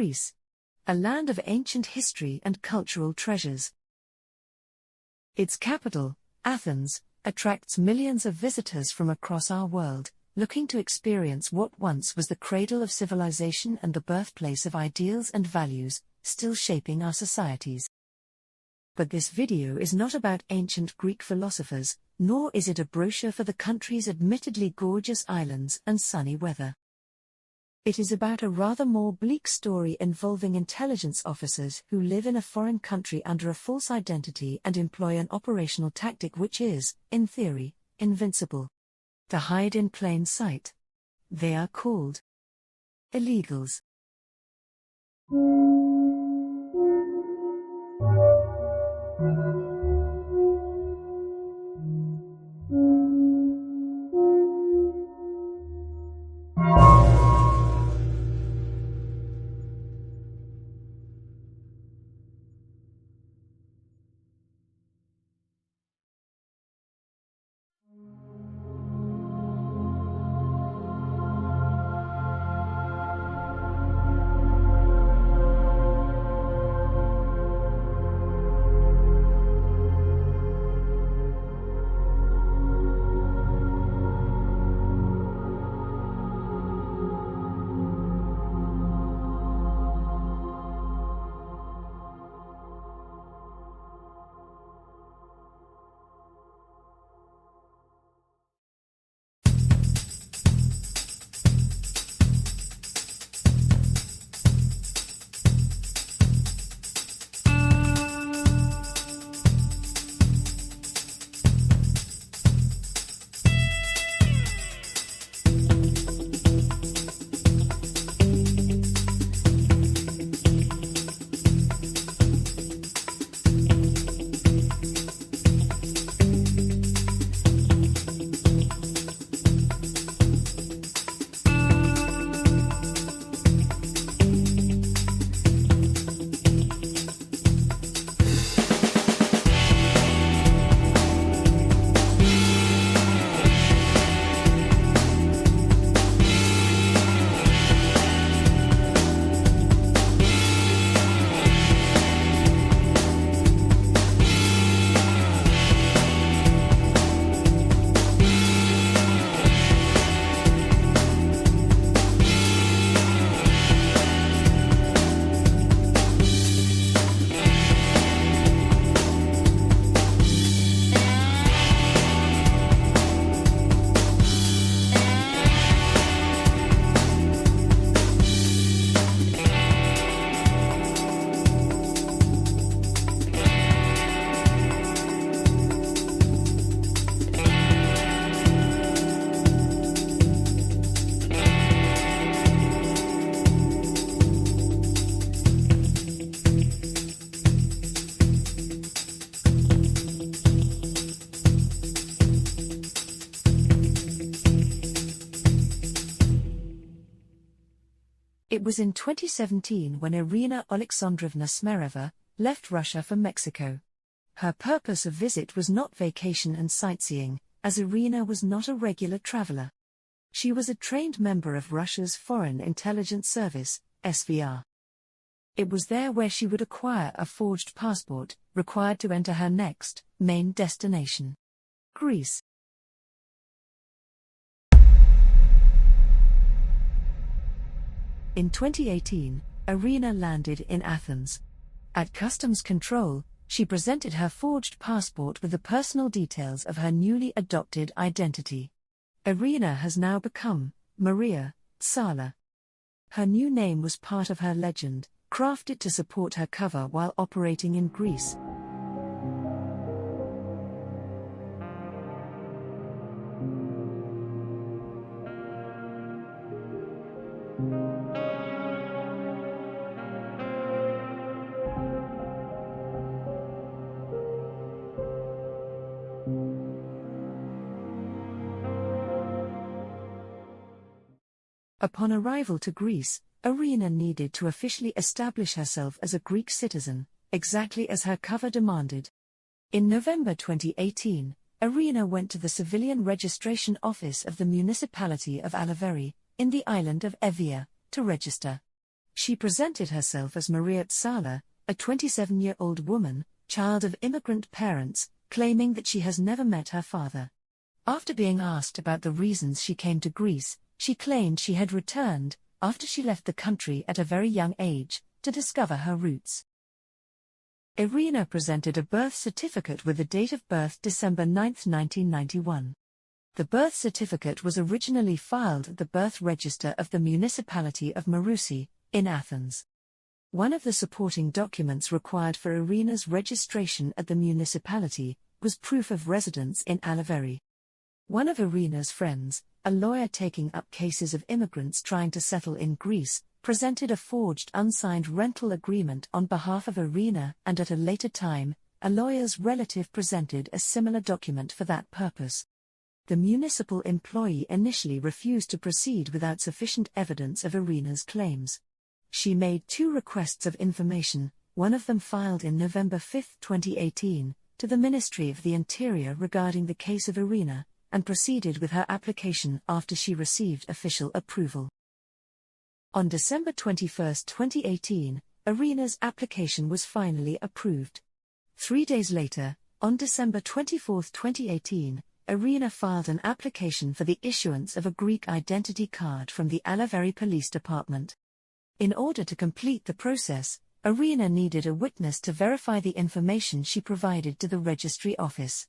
Greece. A land of ancient history and cultural treasures. Its capital, Athens, attracts millions of visitors from across our world, looking to experience what once was the cradle of civilization and the birthplace of ideals and values, still shaping our societies. But this video is not about ancient Greek philosophers, nor is it a brochure for the country's admittedly gorgeous islands and sunny weather. It is about a rather more bleak story involving intelligence officers who live in a foreign country under a false identity and employ an operational tactic which is, in theory, invincible. To hide in plain sight. They are called illegals. It was in 2017 when Irina Alexandrovna Smereva left Russia for Mexico. Her purpose of visit was not vacation and sightseeing, as Irina was not a regular traveler. She was a trained member of Russia's Foreign Intelligence Service, SVR. It was there where she would acquire a forged passport, required to enter her next, main destination. Greece. In 2018, Irina landed in Athens. At customs control, she presented her forged passport with the personal details of her newly adopted identity. Irina has now become Maria Tsala. Her new name was part of her legend, crafted to support her cover while operating in Greece. Upon arrival to Greece, Irina needed to officially establish herself as a Greek citizen, exactly as her cover demanded. In November 2018, Irina went to the civilian registration office of the municipality of Alaveri, in the island of Evia, to register. She presented herself as Maria Tsala, a 27-year-old woman, child of immigrant parents, claiming that she has never met her father. After being asked about the reasons she came to Greece, she claimed she had returned, after she left the country at a very young age, to discover her roots. Irina presented a birth certificate with the date of birth December 9, 1991. The birth certificate was originally filed at the birth register of the municipality of Marousi, in Athens. One of the supporting documents required for Irina's registration at the municipality was proof of residence in Alaveri. One of Irina's friends, a lawyer taking up cases of immigrants trying to settle in Greece, presented a forged unsigned rental agreement on behalf of Irina, and at a later time, a lawyer's relative presented a similar document for that purpose. The municipal employee initially refused to proceed without sufficient evidence of Irina's claims. She made 2 requests of information, one of them filed in November 5, 2018, to the Ministry of the Interior regarding the case of Irina, and proceeded with her application after she received official approval. On December 21, 2018, Irina's application was finally approved. 3 days later, on December 24, 2018, Irina filed an application for the issuance of a Greek identity card from the Alaveri Police Department. In order to complete the process, Irina needed a witness to verify the information she provided to the registry office.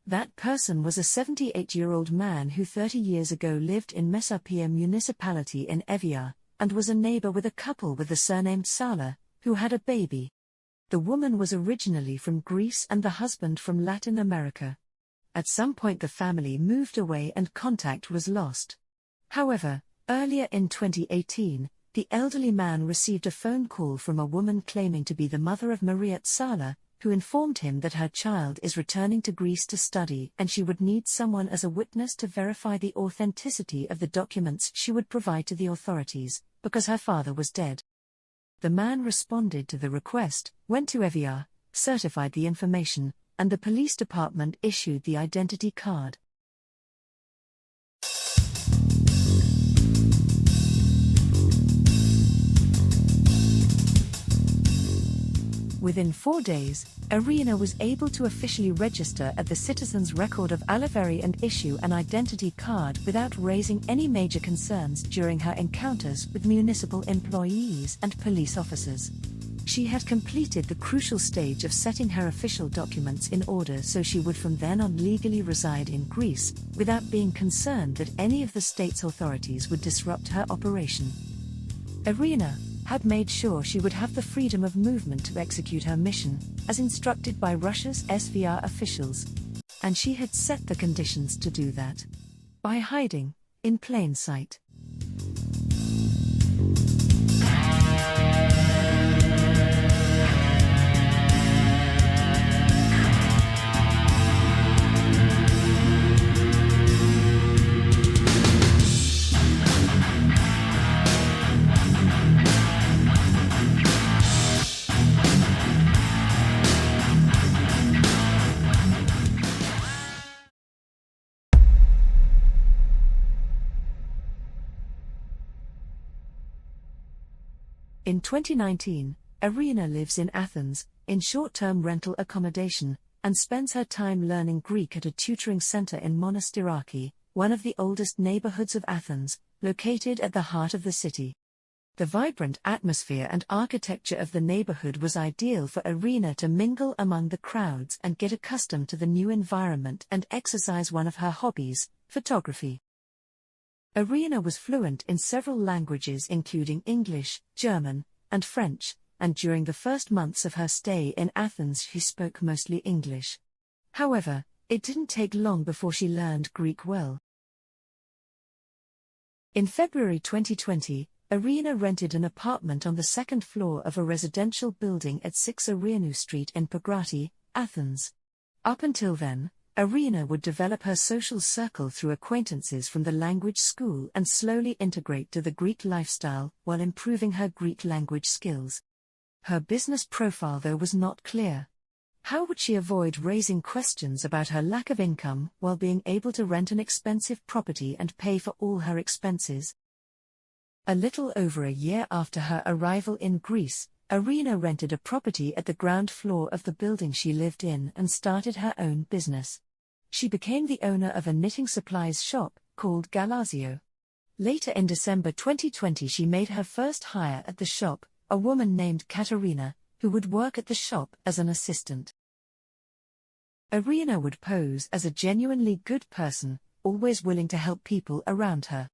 That person was a 78-year-old man who 30 years ago lived in Mesapia municipality in Evia, and was a neighbor with a couple with the surname Tsala, who had a baby. The woman was originally from Greece and the husband from Latin America. At some point the family moved away and contact was lost. However, earlier in 2018, the elderly man received a phone call from a woman claiming to be the mother of Maria Tsala, who informed him that her child is returning to Greece to study and she would need someone as a witness to verify the authenticity of the documents she would provide to the authorities, because her father was dead. The man responded to the request, went to Evia, certified the information, and the police department issued the identity card. Within 4 days, Irina was able to officially register at the Citizens' Record of Alaveri and issue an identity card without raising any major concerns during her encounters with municipal employees and police officers. She had completed the crucial stage of setting her official documents in order so she would from then on legally reside in Greece, without being concerned that any of the state's authorities would disrupt her operation. Irina had made sure she would have the freedom of movement to execute her mission, as instructed by Russia's SVR officials. And she had set the conditions to do that. By hiding, in plain sight. In 2019, Irina lives in Athens, in short-term rental accommodation, and spends her time learning Greek at a tutoring center in Monastiraki, one of the oldest neighborhoods of Athens, located at the heart of the city. The vibrant atmosphere and architecture of the neighborhood was ideal for Irina to mingle among the crowds and get accustomed to the new environment and exercise one of her hobbies, photography. Irina was fluent in several languages including English, German, and French, and during the first months of her stay in Athens she spoke mostly English. However, it didn't take long before she learned Greek well. In February 2020, Irina rented an apartment on the second floor of a residential building at 6 Arianou Street in Pagrati, Athens. Up until then, Irina would develop her social circle through acquaintances from the language school and slowly integrate to the Greek lifestyle while improving her Greek language skills. Her business profile though was not clear. How would she avoid raising questions about her lack of income while being able to rent an expensive property and pay for all her expenses? A little over a year after her arrival in Greece, Irina rented a property at the ground floor of the building she lived in and started her own business. She became the owner of a knitting supplies shop, called Galazio. Later in December 2020 she made her first hire at the shop, a woman named Katerina, who would work at the shop as an assistant. Irina would pose as a genuinely good person, always willing to help people around her.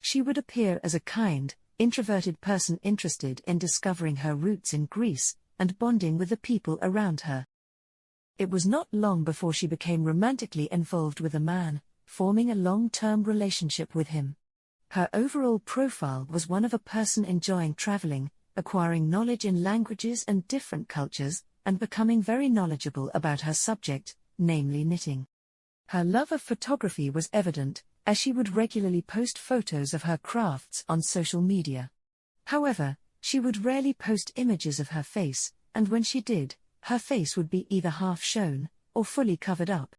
She would appear as a kind, introverted person interested in discovering her roots in Greece and bonding with the people around her. It was not long before she became romantically involved with a man, forming a long-term relationship with him. Her overall profile was one of a person enjoying traveling, acquiring knowledge in languages and different cultures, and becoming very knowledgeable about her subject, namely knitting. Her love of photography was evident, as she would regularly post photos of her crafts on social media. However, she would rarely post images of her face, and when she did, her face would be either half shown, or fully covered up.